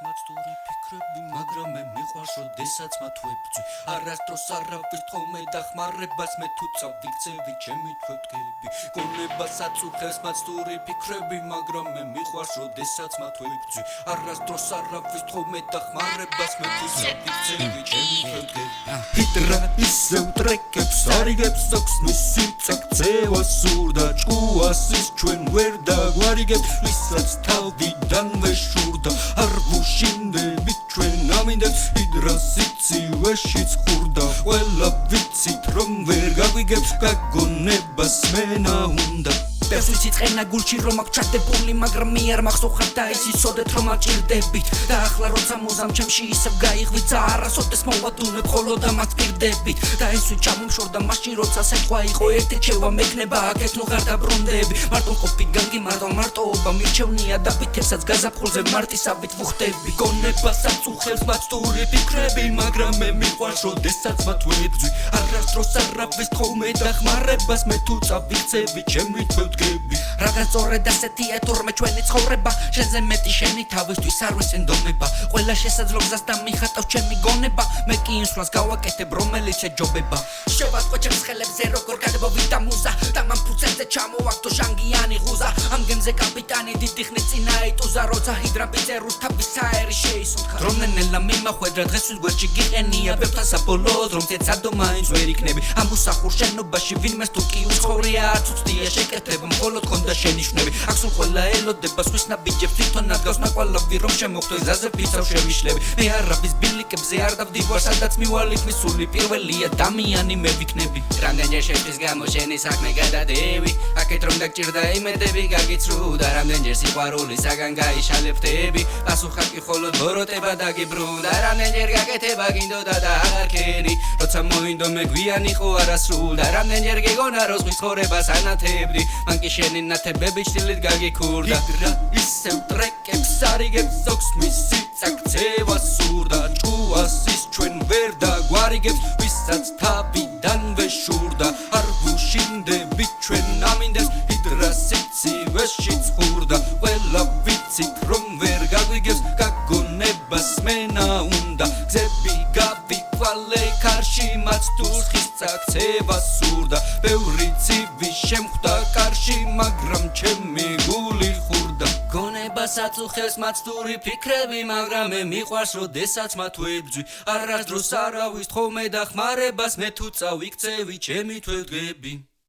მაცდური ფიქრები, მაგრამ მე მიყვარს, როდესაც მათ ვებძვი. არასდროს არავის თხოვნე დახმარებას მე თუ წავიქცევი, ჩემი თვეთგები. გონებას აწუხებს მაცდური ფიქრები, მაგრამ მე მიყვარს, როდესაც მათ ვებძვი. არასდროს არავის თხოვნე დახმარებას მე თუ წავიქცევი, ჩემი თვეთგები. ჰიდრა ისევ ტრეკებს არიგებს აქვს მისი წაქცევა სურდა ჭკუას ის ჩვენ ვერ დაგვარიგებთ ვისაც თავიდანვე შურდა არ ვუშინდებით ჩვენ ამინდებს ჰიდრას იცივეშიც ხურდა ყველა ვიცით რომ ვერ გაგვიგებთ გაგონებას მენა უნდა Pers ვიცი წენა გულში რომ აქ ჩადებული მაგრამ მე არ მახსოვხარ და ის იცოდეთ რომ აჭირდებით და ახლა როცა მოზამ ჩემში ისევ გაიღვიცა არასოდეს მოვადუნებ ხოლოდ ამას პირდებით და ეს ვით ჩამომშორდა მაშინ როცა საჭვა იყო ერთი ჩევა მექნება აქეთ ნუ ღარ დაბრუნდები მარტო ყოფი განგი მარტოობა მირჩევნია და ვითებსაც გაზაფხულზე მარტისავით ვუხდები გონებასაც უხელს მაცდური ფიქრები მაგრამ მე მიყვარს როდესაც მათ ვებძვი არასდროს არავის თხოვნე დახმარებას მე თუ წავიქცევი ჩემი თვით Რაღაც სწორედ ასეთია თურმე ჩვენი ცხოვრება შენზე მეტი შენი თავისთვის არ ვისენდომება ყველა შესაძლო გზას და მიხატავს ჩემი გონება მე კი იმ სვლას გავაკეთებ რომელიც ეჯობება შევატყო ჩემს ხელებზე როგორ გადმოვიდა მუზა და მან ფუძელზე ჩამოვაგდო ჟანგიანი ღუზა ამ გემზე კაპიტანი დიდი ხნის წინა ეტუზა როცა ჰიდრა ბიძერუს თავის საერი შეისუნთქა რომ ნელა მიმახვედრა დღესთვის გვერდში გიყენია ბევრთან საბოლოოდ რომ ცეცადო მაინც ვერ იქნები ამ უსახურ შენობაში ვინმეს თუ კი უცხოვრია არც უცდია შეკეთება მხოლოდ ქონდა შენიშვნები აქ სულ ყველა ელოდება სხვის ნაბიჯებს თვითონ ადგავს ნაკვალავი რომ შემოხტო ზაზე ფიცავ შევიშლები მე არავის ბილიკებზე არ დავდივარ სადაც მივალით მისული პირველი ადამიანი მე ვიქნები რამდენჯერ შეშლის გამო შენი საქმე გადადები აქეთ რომ დაგჭირდა იმედები გაგიცრუდა რამდენჯერ სიყვარულისაგან გაიშალებ-დები პასუხად კი მხოლოდ ბოროტება დაგიბრუნდა რამდენჯერ გაკეთება გინდოდა და აღარ ქენი როცა მოინდო მე გვიანი ხო არასრულდა რამდენჯერ გეგონა რომ ზღვის ცხოვრებას ანათებდი მან კი შენი ნათებები ჭრილით გაგიქურდა ჰიდრა ისევ ტრეკებს არიგებს აქვს მისი წაქცევა სურდა ჭკუას ის ჩვენ ვერ დაგვარიგებთ ვისაც თავიდანვე შურდა არ ვუშინდებით ჩვენ ამინდებს ჰიდრას იცივეშიც ხურდა ყველა ვიცით რომ ვერ გაგვიგებს გაგონებას მენა უნდა გზები გავიკვალე კარში მაცდურს ხის წაქცევა სურდა ბევრი ცივი შემხვდა კარში მაგრამ ჩემი გული ხურდა გონებასაც უხელს მაცდური ფიქრები მაგრამ მე მიყვარს როდესაც მათ ვებძვი არასდროს არავის თხოვნე დახმარებას მე თუ წავიქცევი ჩემი თვეთგები